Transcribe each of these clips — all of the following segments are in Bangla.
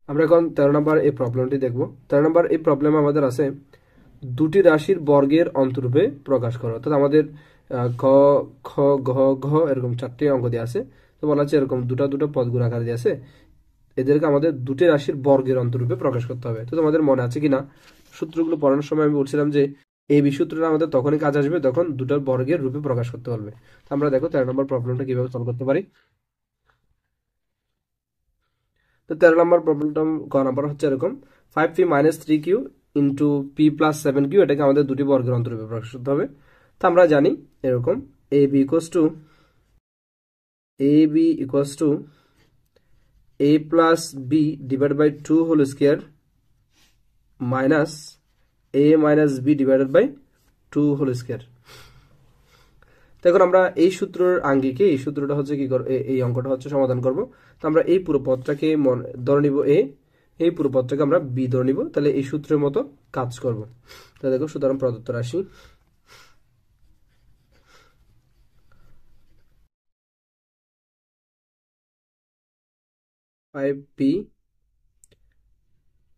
আমরা এখন 13 নম্বর এই প্রবলেমটি দেখব। 13 নম্বর এই প্রবলেমে আমাদের আছে দুটি রাশির বর্গের অন্তরূপে প্রকাশ করো। অর্থাৎ আমাদের ক, খ, ঘ, ঘ এরকম 4টি অঙ্ক দিয়ে আছে। তো বলা হচ্ছে এরকম দুটো পদ গুণাকার দিয়ে আছে, এদেরকে আমাদের দুটি রাশির বর্গের অন্তরূপে প্রকাশ করতে হবে। তো তোমাদের মনে আছে কিনা সূত্রগুলো পড়ানোর সময় আমি বলছিলাম যে এই বি সূত্রটা আমাদের তখনই কাজ আসবে যখন দুটার বর্গের রূপে প্রকাশ করতে পারবে। তো আমরা দেখো 13 নম্বর প্রবলেমটা কিভাবে সলভ করতে পারি। তো 13 নম্বর প্রবলেমটা ক নাম্বার হচ্ছে এরকম 5p - 3q into p + 7q, এটাকে আমাদের দুটি বর্গের অন্তরূপে প্রকাশ করতে হবে। তো আমরা জানি এরকম ab equals to a plus b divided by 2 whole square minus a minus b divided by 2 whole square। এখন আমরা এই সূত্রের আঙ্গিকে এই সূত্রটা হচ্ছে কি করব, এই অঙ্কটা হচ্ছে সমাধান করব। তো আমরা এই পুরো পদটাকে ধরে নিব a, এই পুরো পদটাকে আমরা b ধরে নিব, তাহলে এই সূত্রের মতো কাজ করব। তাহলে দেখো সুতরাং প্রদত্ত রাশি 5p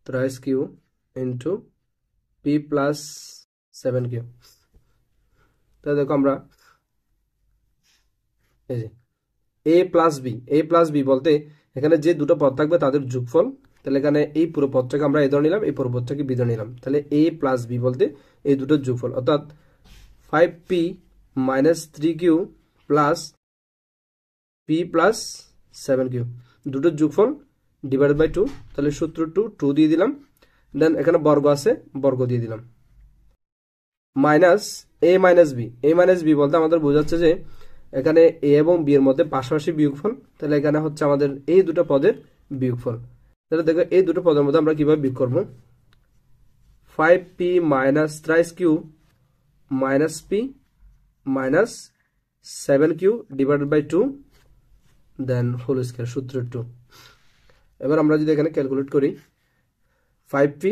thrice q into p plus 7q। তাহলে দেখো আমরা এই যে a plus b বলতে এখানে যে দুটো পদ থাকবে তাদের যোগফল। তাহলে এখানে এই পুরো পদটাকে আমরা এ ধরে নিলাম, এই পুরো পদটাকে বি ধরে নিলাম। তাহলে a plus b বলতে এই দুটোর যোগফল, অর্থাৎ 5p - 3q plus p plus 7q দুটোর যোগফল ডিভাইডেড বাই 2। তাহলে সূত্র 2 দিয়ে দিলাম, দেন এখানে বর্গ আছে, বর্গ দিয়ে দিলাম, মাইনাস a - b বলতে আমাদের বোঝাচ্ছে যে এখানে a এবং b এর মধ্যে পাশাপাশি বিয়োগফল। তাহলে এখানে হচ্ছে আমাদের এই দুটো পদের বিয়োগফল। তাহলে দেখো এই দুটো পদের মধ্যে আমরা কিভাবে বিয়োগ করব। 5p - thrice q minus p minus 7q divided by 2 then whole square, সূত্র 2। এবার আমরা যদি এখানে ক্যালকুলেট করি 5p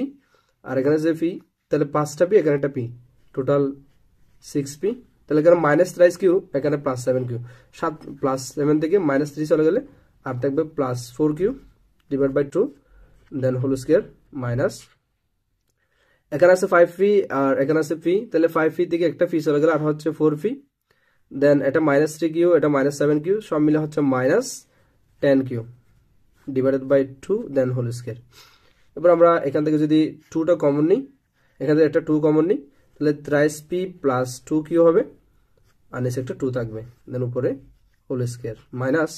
আর এখানে যে p, তাহলে 5টা p এখানে একটা p, টোটাল 6p। তাহলে এখানে মাইনাস থ্রাইস কিউ, এখানে প্লাস 7q, 7 প্লাস 7 থেকে -3 চলে গেলে আর থাকবে plus 4q divide by 2 then whole square minus এখানে আছে 5p আর এখানে আছে p, তাহলে 5p থেকে একটা p চলে গেলে আর হচ্ছে 4p, দেন এটা -3q, এটা -7q, সব মিলে হচ্ছে -10q divided by 2 then whole square. এবার আমরা এখান থেকে যদি 2টা কমন নিই, এখান থেকে একটা 2 কমন নিই, তাহলে থ্রাইস p প্লাস 2q হবে, আর নিচে একটা 2 থাকবে, দেন উপরে হোল স্কয়ার মাইনাস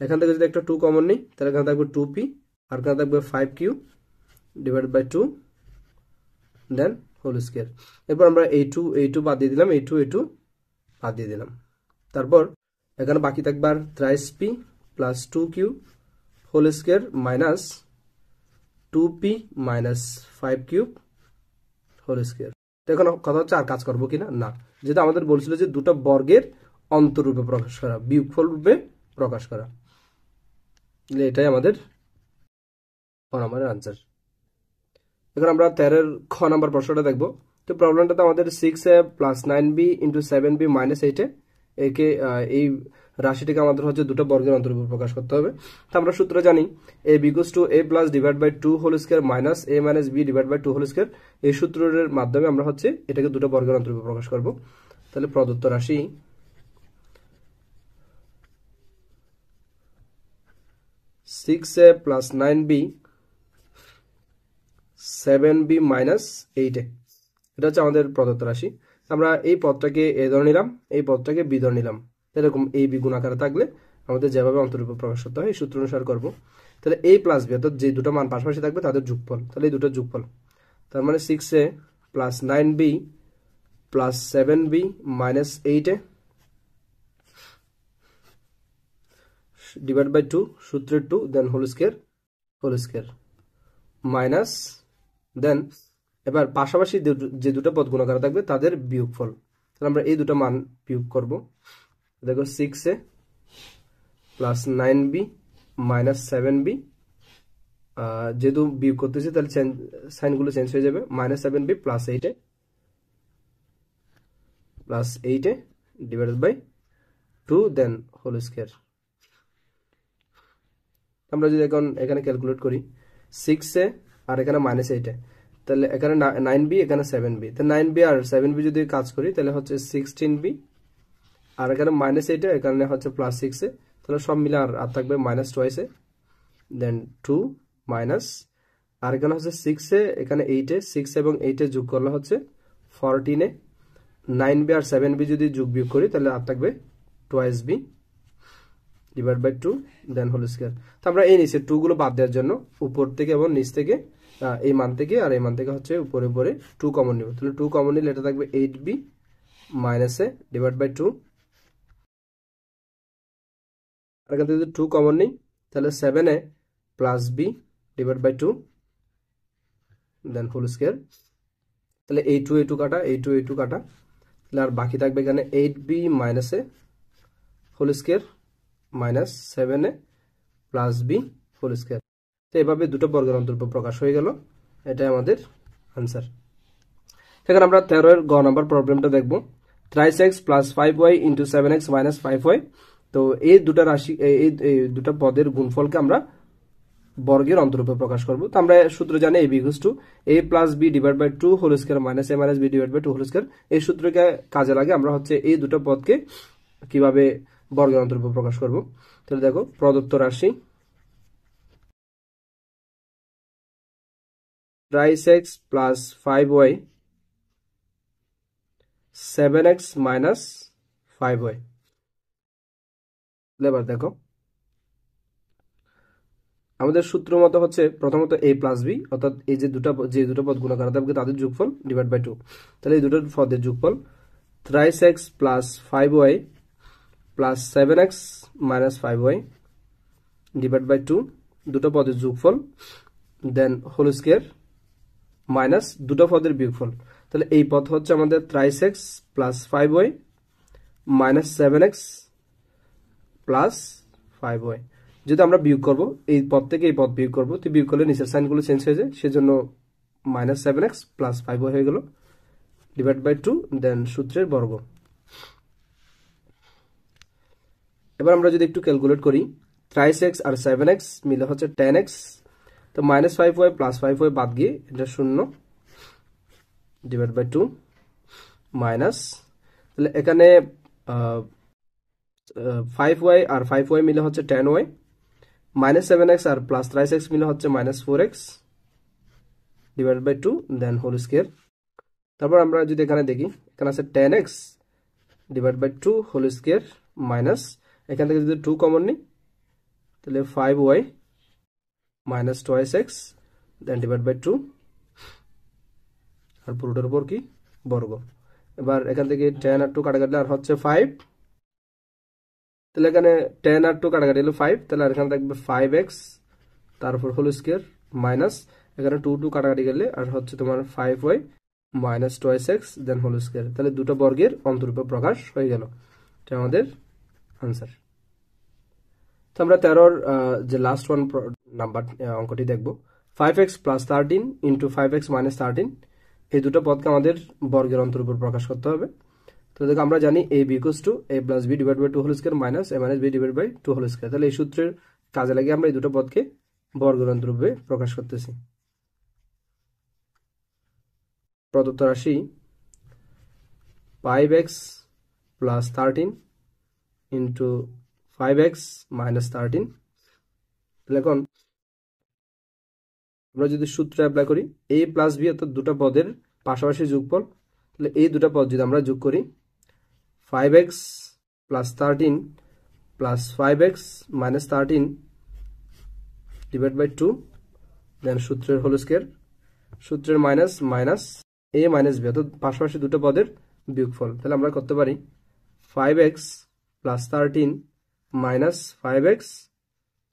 এখান থেকে যদি একটা 2 কমন নিই, তাহলে এখানে থাকবে 2p আর এখানে থাকবে 5q divided by 2 then whole square. এরপর আমরা এই 2 বাদ দিয়ে দিলাম, এই 2 বাদ দিয়ে দিলাম। তারপর এখানে বাকি থাকবে আর thrice p plus 2q whole square minus 2p minus 5q whole square. এখন কথা হচ্ছে আর কাজ করবো কিনা, না, যেটা আমাদের বলছিল যে দুটো বর্গের অন্তরূপে প্রকাশ করা, বিয়োগফল রূপে প্রকাশ করা, এটাই আমাদের খ নম্বরের আনসার। এখন আমরা 13 খ নম্বর প্রশ্নটা দেখবো। তো প্রবলেমটাতে আমাদের 6a + 9b × 7b - 8 একে এই রাশিটিকে আমাদের হচ্ছে দুটো বর্গের অন্তরূপে প্রকাশ করতে হবে। তো আমরা সূত্র জানি a = a plus divided by 2 whole square minus a minus b divided by 2 whole square। এই সূত্রের মাধ্যমে আমরা হচ্ছে এটাকে দুটো বর্গের অন্তরূপে প্রকাশ করব। তাহলে প্রদত্ত রাশি 6a + 9b 7b - 8a, এটা হচ্ছে আমাদের প্রদত্ত রাশি। আমরা এই পদটাকে a ধরে নিলাম, এই পদটাকে b ধরে নিলাম। এরকম a b গুণ আকারে থাকলে আমাদের যেভাবে অন্তরূপে প্রকাশ করতে হয় এই সূত্র অনুসার করব। তাহলে a + b অর্থাৎ যে দুটো মান পাশাপাশি থাকবে তাদের যোগফল, তাহলে এই দুটো যোগফল, তার মানে 6a + 9b + 7b - 8a divide by 2 সূত্রের 2 then whole square minus then এবার পাশাপাশি যে দুটো পদ গুণাকারে থাকবে তাদের বিয়োগফল। তাহলে আমরা এই দুটো মান বিয়োগ করব। দেখো 6a + 9b - 7b, যেহেতু বিয়োগ করতেছি তাহলে সাইনগুলো চেঞ্জ হয়ে যাবে, -7b + 8a divided by 2 then whole square. আমরা যদি এখন এখানে ক্যালকুলেট করি 6a আর এখানে -8 তাহলে এখানে 9b এখানে 7b তো 9b আর 7b যদি কাজ করি তাহলে হচ্ছে 16b আর এখানে -8 এখানে হচ্ছে +6a তাহলে সব মিলে আর থাকবে -2a দেন 2 মাইনাস আর এখানে হচ্ছে 6a এখানে 8a 6 এবং 8 যোগ করলে হচ্ছে 14a 9b আর 7b যদি যোগ বিয়োগ করি তাহলে আর থাকবে 2b divide by 2 then whole square তো আমরা এই নিচে 2 গুলো বাদ দেওয়ার জন্য উপর থেকে এবং নিচ থেকে এই মান থেকে আর এই মান থেকে হচ্ছে উপরে উপরে 2 কমন নিব তাহলে 2 কমন নিলে এটা থাকবে 8b - a ডিভাইড বাই 2 আর এখান থেকে যদি 2 কমন নিই তাহলে 7a plus b divide by 2 then whole square তাহলে a2 কাটা a2 কাটা তাহলে আর বাকি থাকবে এখানে 8b - a whole square minus 7a plus b whole square তো এভাবে দুটো বর্গের অন্তর্ভুক্ত প্রকাশ হয়ে গেল এটাই আমাদের आंसर এখানে আমরা 13 এর গ নাম্বার প্রবলেমটা দেখব 3x + 5y * 7x - 5y তো এই দুটো রাশি এই দুটো পদের গুণফলকে আমরা বর্গের অন্তরূপে প্রকাশ করব তো আমরা সূত্র জানি a = a + b / 2 whole square - a - b / 2 whole square এই সূত্রকে কাজে লাগে আমরা হচ্ছে এই দুটো পদকে কিভাবে বর্গের অন্তরূপে প্রকাশ করব তাহলে দেখো প্রদত্ত রাশি 3x + 5y 7x - 5y এবার দেখো আমাদের সূত্র মতো হচ্ছে প্রথমত a + b অর্থাৎ এই যে দুটো পদ গুণ করা থাকবে তাদের যোগফল ডিভাইড বাই 2 তাহলে এই দুটো পদের যোগফল 3x + 5y + 7x - 5y divide by 2 দুটো পদের যোগফল দেন হোল স্কয়ার মাইনাস দুটো পদের বিয়োগফল তাহলে এই পদ হচ্ছে আমাদের 3x + 5y - 7x + 5y যদি আমরা বিয়োগ করব এই পদ থেকে এই পদ বিয়োগ করব তো বিয়োগ করলে নিচের সাইনগুলো চেঞ্জ হয়ে যায় সেজন্য -7x + 5y হয়ে গেল ডিভাইড বাই 2 দেন সূত্রের বর্গ এবার আমরা যদি একটু ক্যালকুলেট করি 3x আর 7x মিলে হচ্ছে 10x তো -5y + 5y বাদ গিয়ে এটা 0 ডিভাইড বাই 2 মাইনাস তাহলে এখানে 5y আর 5y মিলে হচ্ছে 10y -7x আর +3x মিলে হচ্ছে -4x divide by 2 then whole square তারপর আমরা যদি এখানে দেখি এখানে আছে 10x divide by 2 whole square minus এখান থেকে যদি 2 কমন নিই তাহলে 5y - 2x then divide by 2 আর পুরোটার উপর কি বর্গ এবার এখান থেকে 10 আর 2 কাটাকাটি আর হচ্ছে 5 তাহলে এখানে 10 আর 2 কাটাকাটি হলো 5 তাহলে আর এখানে থাকবে 5x তারপর হোল স্কয়ার মাইনাস এখানে 2 কাটাকাটি গেলে আর হচ্ছে তোমার 5y - 2x দেন হোল স্কয়ার তাহলে দুটো বর্গের অন্তরূপে প্রকাশ হয়ে গেল এটা আমাদের आंसर তো আমরা 13 যে লাস্ট ওয়ান নাম্বার অঙ্কটি দেখব 5x + 13 * 5x - 13 এই দুটো পদকে আমাদের বর্গের অন্তরূপে প্রকাশ করতে হবে তো দেখো আমরা জানি a b = a + b / 2 whole square - a - b / 2 whole square তাহলে এই সূত্রের কাজে লাগিয়ে আমরা এই দুটো পদকে বর্গের অন্তরূপে প্রকাশ করতেছি প্রদত্ত রাশি 5x + 13 * 5x - 13 তাহলে এখন আমরা যদি সূত্র অ্যাপ্লাই করি a + b অর্থাৎ দুটো পদের পাশাপাশি যোগফল তাহলে এই দুটো পদ যদি আমরা যোগ করি 5x + 13 + 5x - 13 ডিভাইড বাই 2 দেন সূত্রের হোল স্কয়ার সূত্রের মাইনাস মাইনাস a - b অর্থাৎ পাশাপাশি দুটো পদের বিয়োগফল তাহলে আমরা করতে পারি 5x + 13 - 5x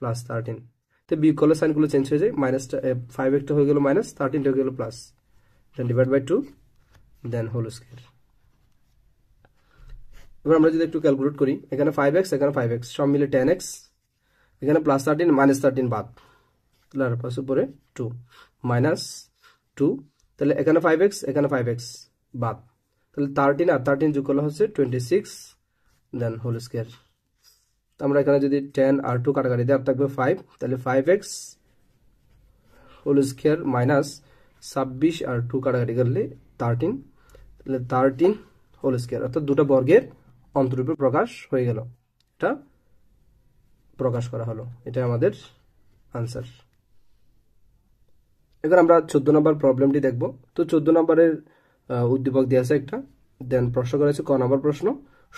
+ 13 তো বিয়োগ করলে সাইনগুলো চেঞ্জ হয়ে যায় -5 একটা হয়ে গেল -13 টা হয়ে গেল plus then divide by 2 then whole square এবার আমরা যদি একটু ক্যালকুলেট করি এখানে 5x এখানে 5x সব মিলে 10x এখানে +13 -13 বাদ তাহলে আর পাশে পরে 2 -2 তাহলে এখানে 5x এখানে 5x বাদ তাহলে 13 আর 13 যোগ করলে হচ্ছে 26 দেন হোল স্কয়ার আমরা এখানে যদি 10 আর 2 কাটাকাটি দেই আর থাকবে 5 তাহলে 5x হোল স্কোয়ার মাইনাস 26 আর 2 কাটাকাটি করলে 13, তাহলে 13 হোল স্কোয়ার, অর্থাৎ দুটো বর্গের অন্তরূপে প্রকাশ হয়ে গেল, এটা প্রকাশ করা হলো, এটা আমাদের আনসার। এবার আমরা 14 নম্বর প্রবলেমটি দেখব। তো 14 নম্বরের উদ্দীপক দিয়ে আছে একটা, দেন প্রশ্ন করেছে ক নম্বর প্রশ্ন,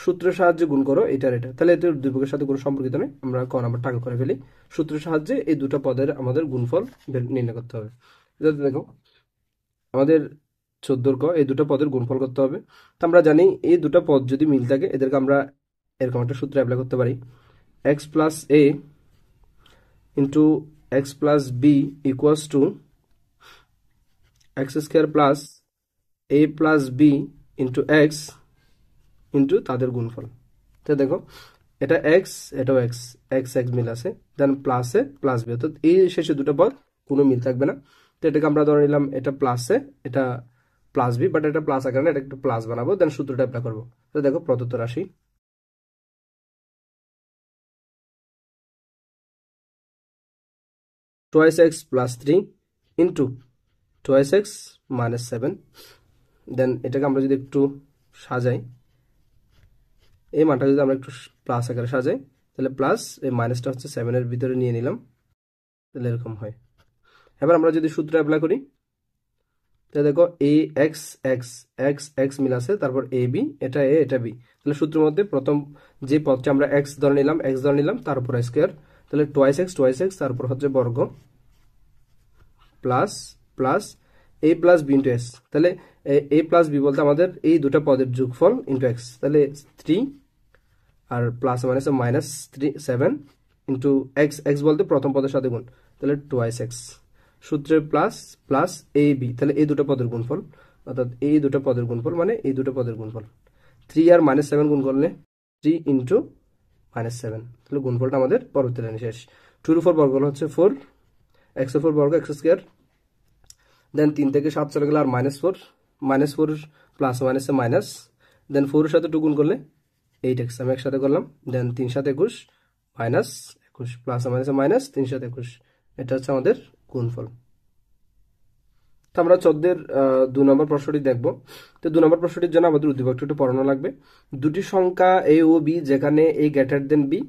সূত্রের সাহায্যে গুণ করো এটার এটা। তাহলে এতে উদ্দীপকের সাথে কোনো সম্পর্কিত নেই, আমরা ক নম্বর টাকা করে ফেলি। সূত্রের সাহায্যে এই দুটো পদের আমাদের গুণফল নির্ণয় করতে হবে। দেখো আমাদের 14 ক এই দুটো পদের গুণফল করতে হবে। তো আমরা জানি এই দুটো পদ যদি মিল থাকে এদেরকে আমরা এরকম একটা সূত্র অ্যাপ্লাই করতে পারি, x plus a into x plus b equals to x square plus a plus b into x into তাদের গুণফল। তো দেখো এটা এক্স, এটাও এক্স, এক্স এক্স মিল আছে, দেন প্লাসে প্লাস বি, অর্থাৎ এই শেষে দুটো পদ কোনো মিল থাকবে না। তো এটাকে আমরা ধরে নিলাম এটা প্লাসে, এটা প্লাস বি, বাট এটা প্লাস আকারে, এটা একটু প্লাস বানাবো, দেন সূত্রটা অ্যাপ্লাই করবো। তো দেখো প্রদত্ত রাশি twice x plus 3 into twice x minus 7, দেন এটাকে আমরা যদি একটু সাজাই, এই মানটা যদি আমরা একটু প্লাস আকারে সাজাই, তাহলে প্লাস এই মাইনাসটা হচ্ছে 7-এর ভিতরে নিয়ে নিলাম, তাহলে এরকম হয়। এবার আমরা যদি সূত্র অ্যাপ্লাই করি, তাহলে দেখো এ এক্স এক্স এক্স এক্স মিল আছে, তারপর এ বি, এটা এ এটা বি, তাহলে সূত্রের মধ্যে প্রথম যে পদটা আমরা এক্স ধরে নিলাম, এক্স ধরে নিলাম, তারপর স্কোয়ার, তাহলে টুয়াইস এক্স, তারপর হচ্ছে বর্গ, plus plus a plus b into x, তাহলে এ প্লাস বি বলতে আমাদের এই দুটো পদের যোগফল ইন্টু এক্স, তাহলে 3 আর plus minus minus 7 into x, x বলতে প্রথম পদের সাথে গুণ, তাহলে টুয়াইস এক্স, সূত্রে প্লাস প্লাস এ বি, তাহলে এই দুটো পদের গুণফল, অর্থাৎ এই দুটো পদের গুণফল মানে এই দুটো পদের গুণফল, 3 আর মাইনাস 7 গুণ করলে 3 ইন্টু মাইনাস 7, তাহলে গুণফলটা আমাদের পরবর্তী লাইনে শেষ। 2 এর উপর বর্গ হচ্ছে 4, এক্স এর উপর বর্গ এক্স স্কোয়ার, দেন 3 থেকে 7 চলে গেলে আর -4, -4 প্লাস মাইনাসে মাইনাস, দেন 4 এর সাথে 2 গুণ করলে 8x, আমি একসাথে করলাম, দেন 3 7 21 মাইনাস 21 প্লাস মাইনাসে মাইনাস 3 7 21, এটা হচ্ছে আমাদের গুণফল। তো আমরা 14-এর 2 নম্বর প্রশ্নটি দেখব। তো 2 নম্বর প্রশ্নটির জন্য আমাদের উদ্দীপকটি একটু পড়ানো লাগবে। দুটি সংখ্যা এ ও বি যেখানে এ গ্রেটার দেন বি,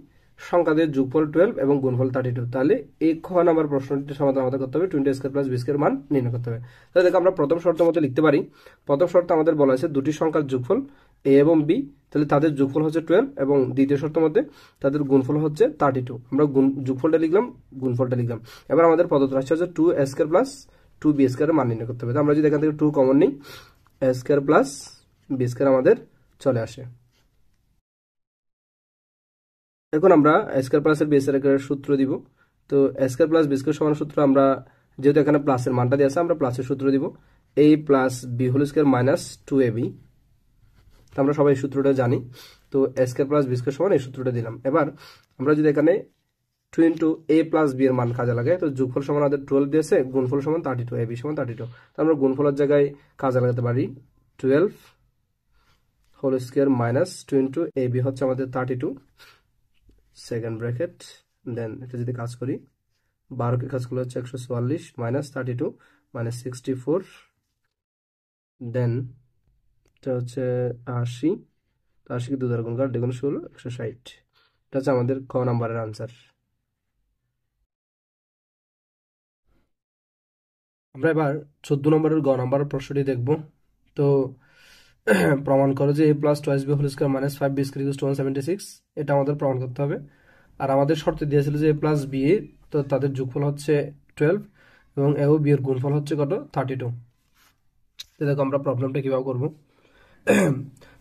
সংখ্যাদের যোগফল 12 এবং গুণফল 32, তাহলে এই খ নম্বর প্রশ্নটির সমাধান আমাদের করতে হবে 20 স্কয়ার প্লাস বি স্কয়ার মান নির্ণয় করতে হবে। তাহলে দেখো আমরা প্রথম শর্তের মতো লিখতে পারি, প্রথম শর্ত আমাদের বলা আছে দুটি সংখ্যার যোগফল এ এবং বি, তাহলে তাদের যোগফল হচ্ছে 12, এবং দ্বিতীয় শর্তের মধ্যে তাদের গুণফল হচ্ছে 32, আমরা যোগফলটা লিখলাম, গুণফলটা লিখলাম। এবার আমাদের প্রদত্ত রাশি হচ্ছে 2 স্কয়ার প্লাস 2 বি স্কয়ারের মান নির্ণয় করতে হবে। আমরা যদি এখান থেকে 2 কমন নিই, এ স্কয়ার প্লাস বি স্কয়ার আমাদের চলে আসে। এখন আমরা স্কয়ার প্লাসের বি স্কয়ারের সূত্র দিব। তো স্কয়ার প্লাস বি স্কয়ার সমান সূত্র, আমরা যেহেতু এখানে প্লাসের মানটা দিয়ে আছে আমরা প্লাসের সূত্র দিব, a plus b whole square minus 2ab, তো আমরা সবাই এই সূত্রটা জানি। তো স্কয়ার প্লাস বি স্কয়ার সমান এই সূত্রটা দিলাম। এবার আমরা যদি এখানে 2 ইন্টু এ প্লাস বি এর মান কাজে লাগাই, তো যোগফল সমান আমাদের 12 দিয়েছে, গুণফল সমান 32, ab সমান 32, তো আমরা গুণফলের জায়গায় কাজে লাগাতে পারি 12 whole square minus 2 into ab হচ্ছে আমাদের 32 সেকেন্ড ব্র্যাকেট, দেন এটা যদি কাজ করি 12 কে কাজ করলে হচ্ছে 144 মাইনাস 32 মাইনাস 64, দেন এটা হচ্ছে 80, তো 80 কে 2 দ্বারা গুণ করা, দ্বিগুণ 16 160, এটা হচ্ছে আমাদের ক নাম্বারের আনসার। আমরা এবার 14 নম্বরের গ নাম্বারের প্রশ্নটি দেখব। তো প্রমাণ করো যে a plus twice b whole square minus 5b square equals to 176, এটা আমাদের প্রমাণ করতে হবে। আর আমাদের শর্তে দিয়েছিল যে a প্লাস বি, তো তাদের যোগফল হচ্ছে 12 এবং a ও b এর গুণফল হচ্ছে কত 32। তো দেখো আমরা প্রবলেমটা কিভাবে করব।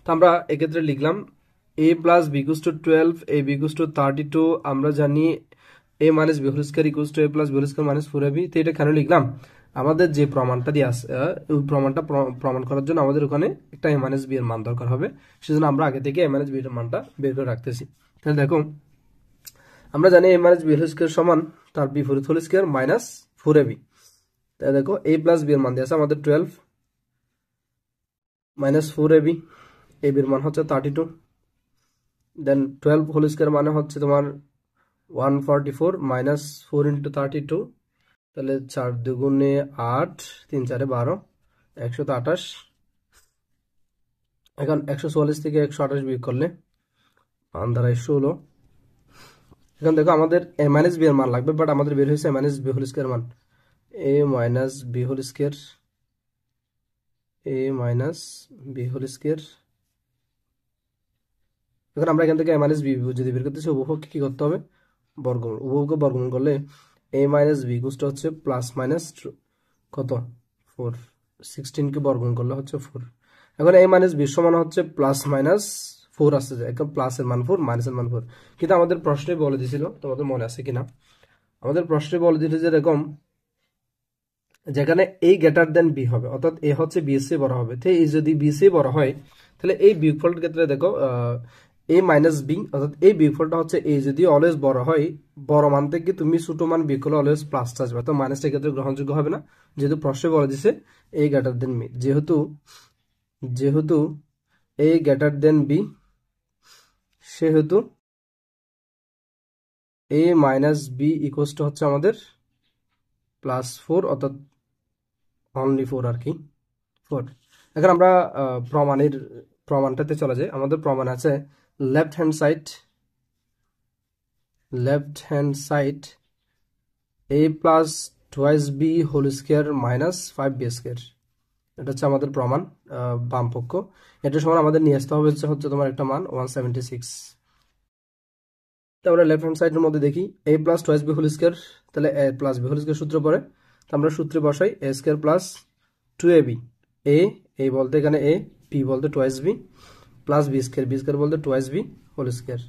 তো আমরা এক্ষেত্রে লিখলাম a plus b equals to 12, a b equals to 32, আমরা জানি a minus b whole square equals to a plus b whole square minus 4ab। তো এটা কেন লিখলাম, আমাদের যে প্রমাণটা দিয়ে আছে ওই প্রমাণটা প্রমাণ করার জন্য আমাদের ওখানে একটা a মাইনাস বি এর মান দরকার হবে, সেজন্য আমরা আগে থেকে a মাইনাস বি এর মানটা বের করে রাখতেছি। তাহলে দেখো আমরা জানি a minus b whole square সমান তার B whole square minus 4ab, তাহলে দেখো a প্লাস বি এর মান দিয়ে আছে আমাদের 12 মাইনাস 4ab, ab এর মান হচ্ছে 32, দেন 12 হোল স্কয়ার মানে হচ্ছে তোমার 144 মাইনাস 4 ইন্টু 32, তাহলে 4 দুগুণে 8, 3 4 12, 128। এখন 144 থেকে 128 বিয়োগ করলে 5 দ্বারা 16। এখন দেখো আমাদের a মাইনাস b এর মান লাগবে, বাট আমাদের বের হয়েছে a minus b whole square মান। a minus b whole square, a minus b whole square. এখন আমরা এখান থেকে a মাইনাস b যদি বের করতে চাই, উভয়পক্ষে কি করতে হবে? বর্গমূল। উভয়পক্ষকে বর্গমূল করলে a মাইনাস b ইকুয়াল হচ্ছে প্লাস মাইনাস কত? 4। 16 কে বর্গমূল করলে হচ্ছে 4। এখন a মাইনাস b সমান হচ্ছে প্লাস মাইনাস 4 আসছে, এখন প্লাসের মান 4, মাইনাসের মান 4। কিন্তু আমাদের প্রশ্নে বলে দিয়েছিল, তোমাদের মনে আছে কিনা, আমাদের প্রশ্নে বলে দিয়েছিল যে এরকম, যেখানে a গ্রেটার দেন b হবে, অর্থাৎ a হচ্ছে b এর চেয়ে বড় হবে। তো এই যদি b এর চেয়ে বড় হয়, তাহলে এই বিয়োগফলের ক্ষেত্রে দেখো a মাইনাস b, অর্থাৎ এই বিয়োগফলটা হচ্ছে a যদি অলওয়েজ বড় হয়, বড় মান থেকে তুমি ছোট মান বিয়োগ করলে অলওয়েজ প্লাস আসবে, তো মাইনাসটা ক্ষেত্রে গ্রহণযোগ্য হবে না, যেহেতু প্রশ্নে বলে দিছে a গ্রেটার দেন b। যেহেতু a গ্রেটার দেন b, সেহেতু a minus b equals two হচ্ছে আমাদের প্লাস 4, অর্থাৎ অনলি 4 আর কি, 4। এখন আমরা প্রমাণটাতে চলে যাই। আমাদের প্রমাণ আছে left hand side a plus twice b whole square minus 5b square, এটা হচ্ছে আমাদের প্রমাণ বাম পক্ষ। এটা সমান আমাদের নিয়ে আসতে হবে হচ্ছে তোমার একটা মান 176। তাহলে লেফট হ্যান্ড সাইডের মধ্যে দেখি a plus twice b whole square, তাহলে a plus b whole square সূত্র পড়ে, তো আমরা সূত্রে বসাই a square plus 2ab। a বলতে এখানে a, b বলতে twice b, plus b square বলতে টুয়াইস b হোল স্কয়ার,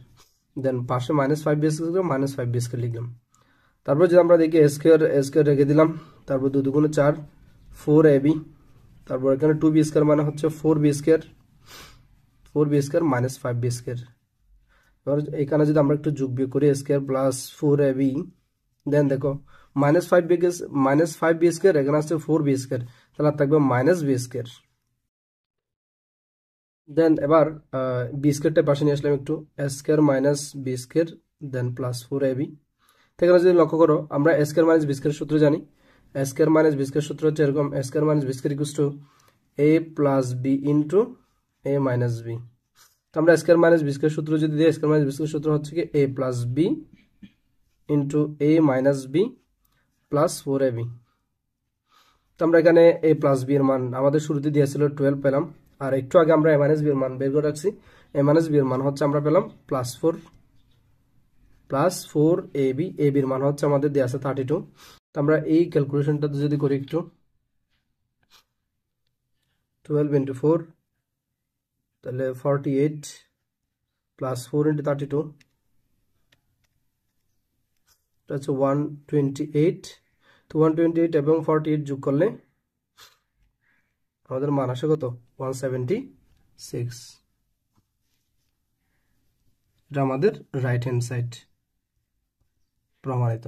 দেন পাশে minus 5b square, minus 5b square লিখলাম। তারপর যদি আমরা দেখি a স্কয়ার রেখে দিলাম, তারপর 2 দুগুণে 4, 4ab, তারপর এখানে 2b স্কয়ার মানে হচ্ছে 4b square minus 5b square. এবার এখানে যদি আমরা একটু যোগ বিয়োগ করি a স্কয়ার প্লাস 4ab, দেন দেখো মাইনাস 5b স্কয়ার, এখানে আসছে 4b স্কয়ার, তাহলে থাকবে মাইনাস b স্কয়ার। দেন এবার b স্কয়ারটা পাশে নিয়ে আসলাম একটু, a square minus b square, then plus 4ab। এখানে যদি লক্ষ্য করো, আমরা a square minus b square সূত্র জানি। a square minus b square সূত্র হচ্ছে এরকম, a square minus b square equals to a plus b into a minus b। তো আমরা স্কয়ার মাইনাস b স্কয়ার সূত্র যদি দিই, স্কয়ার মাইনাস b স্কয়ার সূত্র হচ্ছে কি a plus b into a minus b plus 4ab। তো আমরা এখানে a প্লাস b এর মান আমাদের শুরুতে দিয়েছিল 12 পেলাম, আর একটু আগে আমরা a মাইনাস b এর মান বের করে রাখছি। a মাইনাস b এর মান হচ্ছে আমরা পেলাম প্লাস 4ab, ab এর মান হচ্ছে আমাদের দেয়া আছে 32। তো আমরা এই ক্যালকুলেশনটা যদি করি একটু, 12 ইন্টু 4, তাহলে 48 প্লাস 4 ইন্টু 32, এটা হচ্ছে 128। তো 128 এবং 48 যোগ করলে আমাদের মান আসে কত? 176। এটা আমাদের রাইট হ্যান্ড সাইড প্রমাণিত।